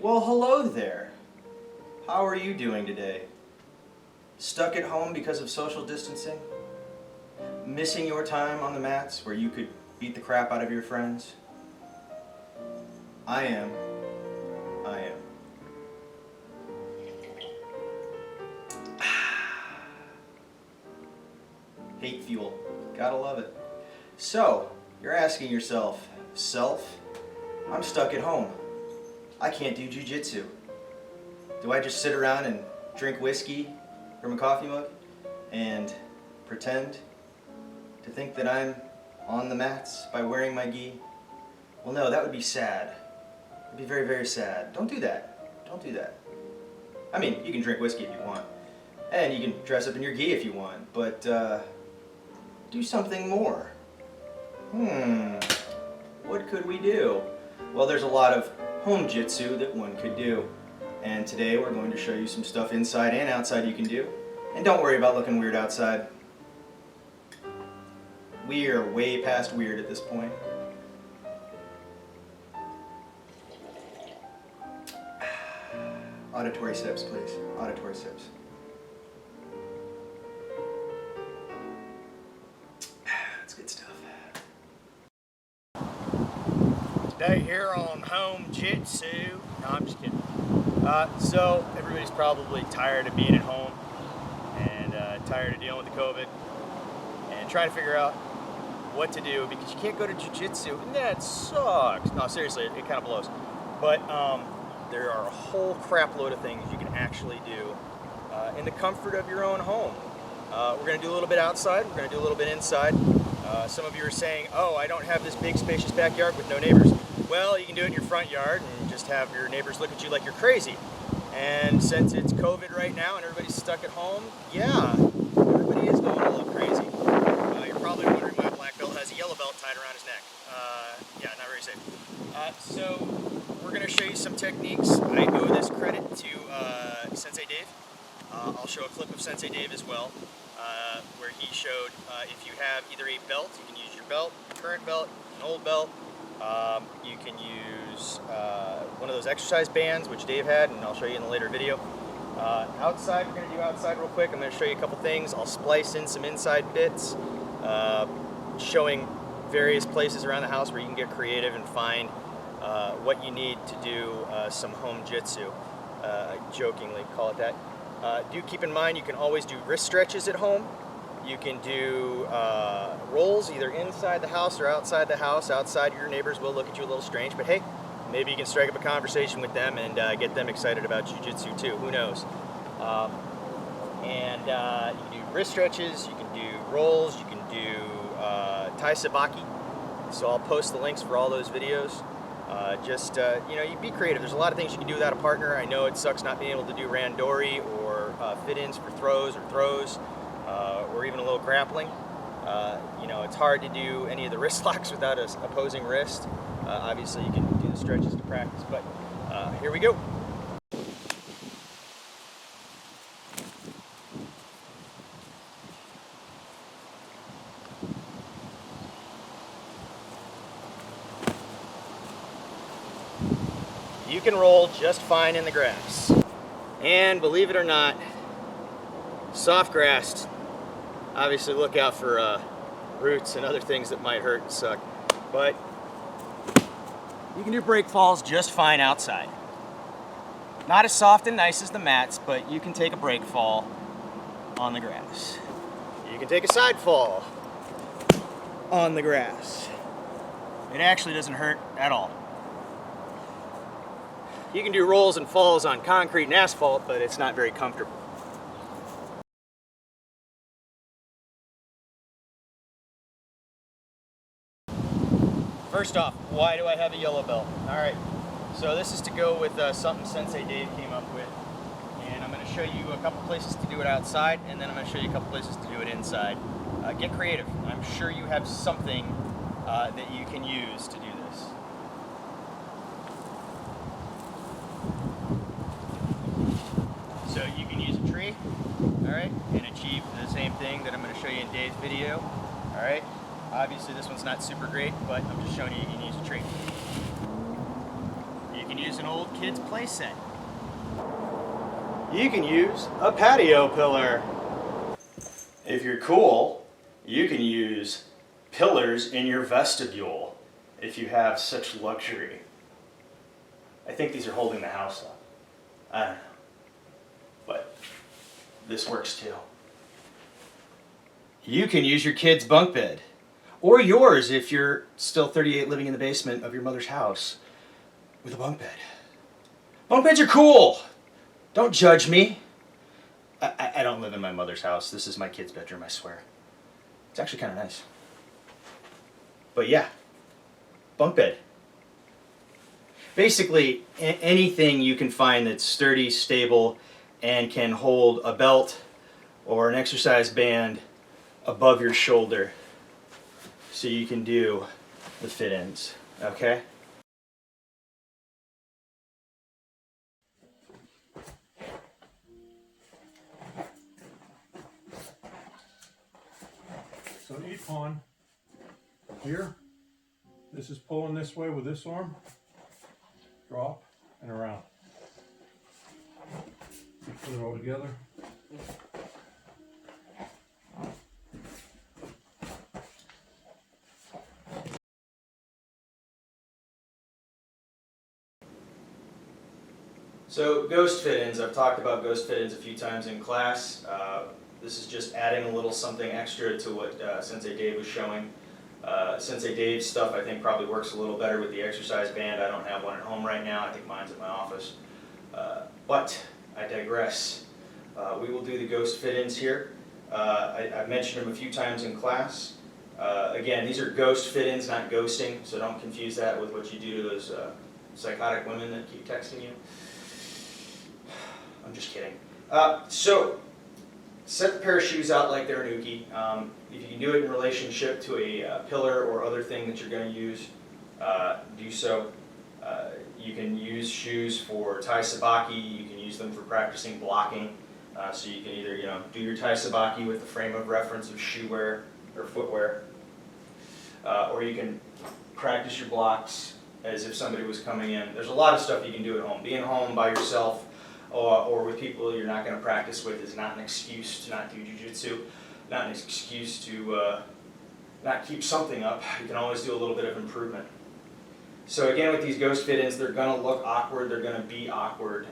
Well, hello there. How are you doing today? Stuck at home because of social distancing? Missing your time on the mats where you could beat the crap out of your friends? I am. Hate fuel. Gotta love it. So, you're asking yourself, self, I'm stuck at home. I can't do jujitsu. Do I just sit around and drink whiskey from a coffee mug and pretend to think that I'm on the mats by wearing my gi? Well, no, that would be sad. It would be very, very sad. Don't do that. Don't do that. I mean, you can drink whiskey if you want, and you can dress up in your gi if you want, but do something more. What could we do? Well, there's a lot of Home-Jitsu that one could do. And today we're going to show you some stuff inside and outside you can do. And don't worry about looking weird outside. We are way past weird at this point. Auditory sips, please. Auditory sips. That's good stuff. Today here on Home-Jitsu. No, I'm just kidding. So everybody's probably tired of being at home and tired of dealing with the COVID and trying to figure out what to do because you can't go to Jujitsu and that sucks. No, seriously, it kind of blows. But there are a whole crap load of things you can actually do in the comfort of your own home. We're going to do a little bit outside, we're going to do a little bit inside. Some of you are saying, oh, I don't have this big spacious backyard with no neighbors. Well, you can do it in your front yard and just have your neighbors look at you like you're crazy. And since it's COVID right now and everybody's stuck at home, yeah, everybody is going a little crazy. You're probably wondering why a black belt has a yellow belt tied around his neck. Yeah, not very safe. So we're going to show you some techniques. I owe this credit to Sensei Dave. I'll show a clip of Sensei Dave as well, where he showed if you have either a belt, you can use your belt, current belt, an old belt. You can use one of those exercise bands, which Dave had, and I'll show you in a later video. Outside, we're going to do outside real quick. I'm going to show you a couple things. I'll splice in some inside bits, showing various places around the house where you can get creative and find what you need to do some Home-Jitsu. Jokingly call it that. Do keep in mind you can always do wrist stretches at home. You can do rolls either inside the house or outside the house. Outside, your neighbors will look at you a little strange, but hey, maybe you can strike up a conversation with them and get them excited about Jiu-Jitsu too. Who knows? You can do wrist stretches, you can do rolls, you can do Tai Sabaki. So I'll post the links for all those videos. You know, you be creative. There's a lot of things you can do without a partner. I know it sucks not being able to do randori or fit-ins for throws, or even a little grappling. You know, it's hard to do any of the wrist locks without an opposing wrist. Obviously, you can do the stretches to practice, but here we go. You can roll just fine in the grass. And believe it or not, soft grass, obviously look out for roots and other things that might hurt and suck. But you can do break falls just fine outside. Not as soft and nice as the mats, but you can take a break fall on the grass. You can take a side fall on the grass. It actually doesn't hurt at all. You can do rolls and falls on concrete and asphalt, but it's not very comfortable. First off, why do I have a yellow belt? Alright, so this is to go with something Sensei Dave came up with. And I'm going to show you a couple places to do it outside, and then I'm going to show you a couple places to do it inside. Get creative. I'm sure you have something that you can use to do this. So you can use a tree, alright, and achieve the same thing that I'm going to show you in Dave's video, alright. Obviously this one's not super great, but I'm just showing you can use a tree. You can use an old kid's play set. You can use a patio pillar. If you're cool, you can use pillars in your vestibule if you have such luxury. I think these are holding the house up. I don't know. But this works too. You can use your kid's bunk bed. Or yours if you're still 38 living in the basement of your mother's house with a bunk bed. Bunk beds are cool. Don't judge me. I don't live in my mother's house. This is my kid's bedroom, I swear. It's actually kind of nice. But yeah, bunk bed. Basically, anything you can find that's sturdy, stable, and can hold a belt or an exercise band above your shoulder so you can do the fit-ins, okay? So E-Pawn here, this is pulling this way with this arm, drop, and around. Put it all together. So ghost fit-ins, I've talked about ghost fit-ins a few times in class. This is just adding a little something extra to what Sensei Dave was showing. Sensei Dave's stuff I think probably works a little better with the exercise band. I don't have one at home right now. I think mine's at my office. But I digress. We will do the ghost fit-ins here. I've mentioned them a few times in class. Again, these are ghost fit-ins, not ghosting, so don't confuse that with what you do to those psychotic women that keep texting you. I'm just kidding. So, set the pair of shoes out like they're an uke. If you can do it in relationship to a pillar or other thing that you're going to use, do so. You can use shoes for tai sabaki. You can use them for practicing blocking. So you can either do your tai sabaki with the frame of reference of shoe wear or footwear, or you can practice your blocks as if somebody was coming in. There's a lot of stuff you can do at home. Being home by yourself or with people you're not going to practice with is not an excuse to not do jujitsu, not an excuse to not keep something up. You can always do a little bit of improvement. So again, with these ghost fit-ins, they're going to look awkward, they're going to be awkward.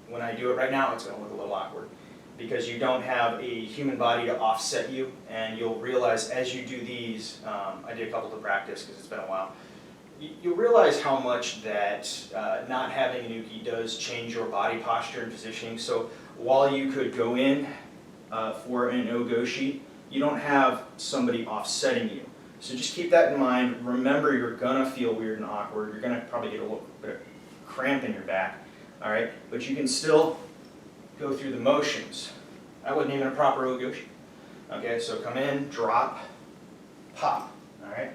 When I do it right now, it's going to look a little awkward because you don't have a human body to offset you, and you'll realize as you do these, I did a couple to practice because it's been a while, you'll realize how much that not having an uke does change your body posture and positioning. So while you could go in for an ogoshi, you don't have somebody offsetting you. So just keep that in mind. Remember, you're going to feel weird and awkward. You're going to probably get a little bit of cramp in your back. All right, but you can still go through the motions. That wasn't even a proper ogoshi. Okay, so come in, drop, pop. All right,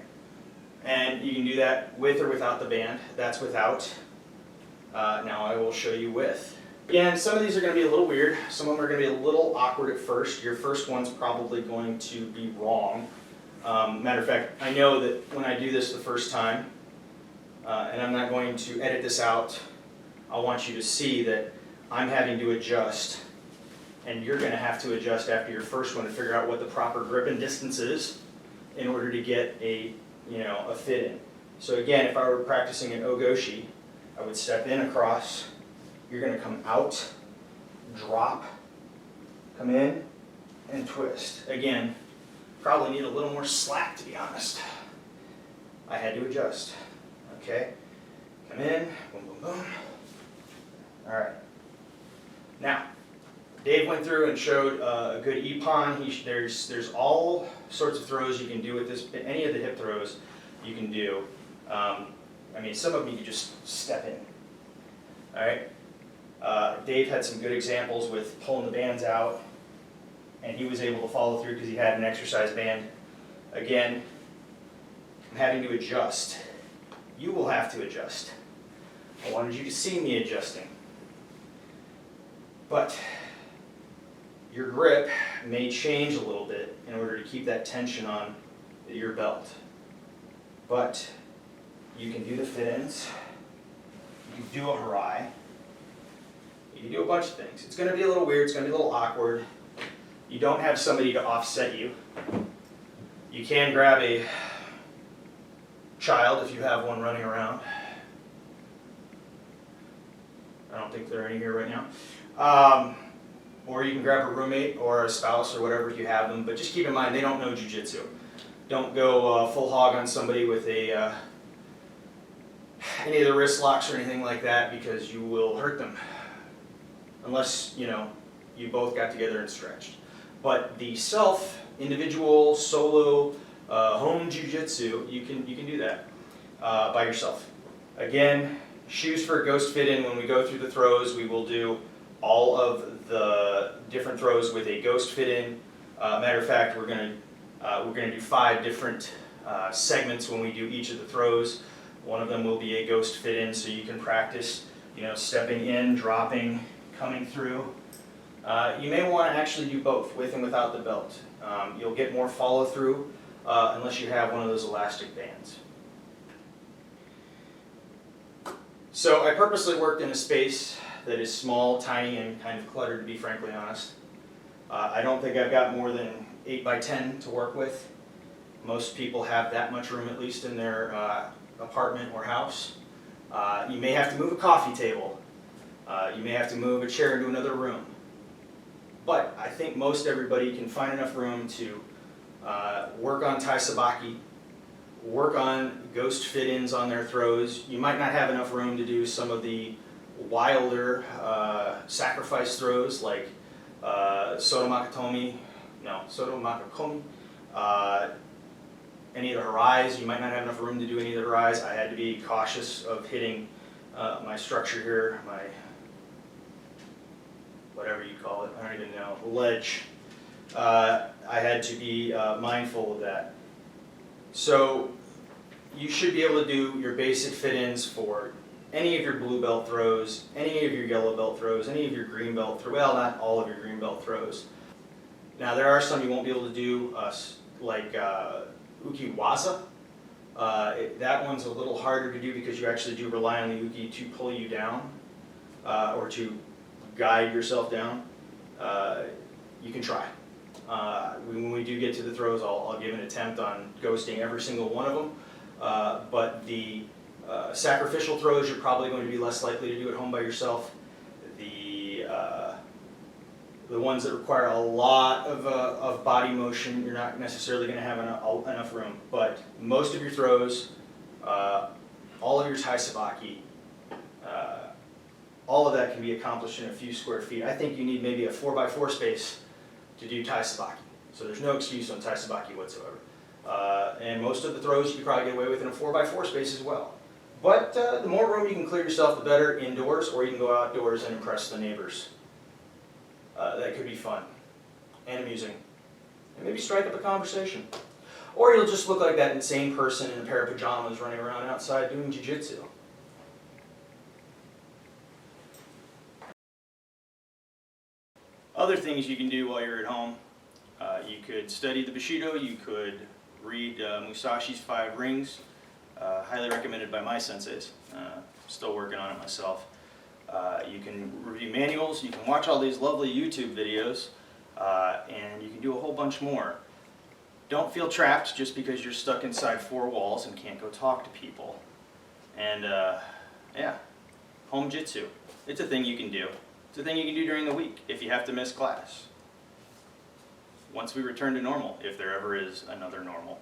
and you can do that with or without the band. That's without. Now I will show you with. Again, some of these are going to be a little weird. Some of them are going to be a little awkward at first. Your first one's probably going to be wrong. Matter of fact, I know that when I do this the first time, and I'm not going to edit this out, I want you to see that I'm having to adjust, and you're going to have to adjust after your first one to figure out what the proper grip and distance is in order to get a fit in. So again, if I were practicing an ogoshi, I would step in across, you're going to come out, drop, come in, and twist. Again, probably need a little more slack to be honest. I had to adjust. Okay, come in, boom, boom, boom. All right. Now, Dave went through and showed a good ippon. There's all sorts of throws you can do with this. Any of the hip throws you can do. I mean, some of them you can just step in. All right. Dave had some good examples with pulling the bands out, and he was able to follow through because he had an exercise band. Again, I'm having to adjust. You will have to adjust. I wanted you to see me adjusting. But your grip may change a little bit in order to keep that tension on your belt. But you can do the fit-ins You can do a harai. You can do a bunch of things. It's going to be a little weird. It's going to be a little awkward. You don't have somebody to offset you. You can grab a child if you have one running around. I don't think there are any here right now. Or you can grab a roommate or a spouse or whatever if you have them. But just keep in mind, they don't know Jiu-Jitsu. Don't go full hog on somebody with a any of the wrist locks or anything like that, because you will hurt them. Unless, you know, you both got together and stretched. But the individual, solo, home Jiu-Jitsu, you can do that by yourself. Again, shoes for a ghost fit in. When we go through the throws, we will do all of the different throws with a ghost fit in. Matter of fact, we're gonna do 5 different segments when we do each of the throws. One of them will be a ghost fit in, so you can practice, you know, stepping in, dropping, coming through. You may want to actually do both, with and without the belt. You'll get more follow through unless you have one of those elastic bands. So I purposely worked in a space that is small, tiny, and kind of cluttered, to be frankly honest. I don't think I've got more than 8 by 10 to work with. Most people have that much room, at least in their apartment or house. You may have to move a coffee table. You may have to move a chair into another room. But I think most everybody can find enough room to work on tai sabaki, work on ghost fit-ins on their throws. You might not have enough room to do some of the wilder sacrifice throws like Soto Makokomi, any of the harais. You might not have enough room to do any of the harais. I had to be cautious of hitting my structure here, my whatever you call it, I don't even know, ledge. I had to be mindful of that. So you should be able to do your basic fit-ins for any of your blue belt throws, any of your yellow belt throws, any of your green belt throws, well, not all of your green belt throws. Now there are some you won't be able to do, like ukiwaza. That one's a little harder to do because you actually do rely on the uki to pull you down or to guide yourself down. You can try. When we do get to the throws, I'll give an attempt on ghosting every single one of them. But the sacrificial throws, you're probably going to be less likely to do at home by yourself. The ones that require a lot of body motion, you're not necessarily going to have enough room. But most of your throws, all of your tai sabaki, all of that can be accomplished in a few square feet. I think you need maybe a 4x4 space to do tai sabaki. So there's no excuse on tai sabaki whatsoever. And most of the throws you can probably get away with in a 4x4 space as well. But the more room you can clear yourself, the better indoors, or you can go outdoors and impress the neighbors. That could be fun and amusing. And maybe strike up a conversation. Or you'll just look like that insane person in a pair of pajamas running around outside doing jiu-jitsu. Other things you can do while you're at home. You could study the Bushido, you could read Musashi's 5 Rings, highly recommended by my senseis. Still working on it myself. You can review manuals, you can watch all these lovely YouTube videos, and you can do a whole bunch more. Don't feel trapped just because you're stuck inside 4 walls and can't go talk to people. And yeah, Home-Jitsu. It's a thing you can do. It's a thing you can do during the week if you have to miss class. Once we return to normal, if there ever is another normal.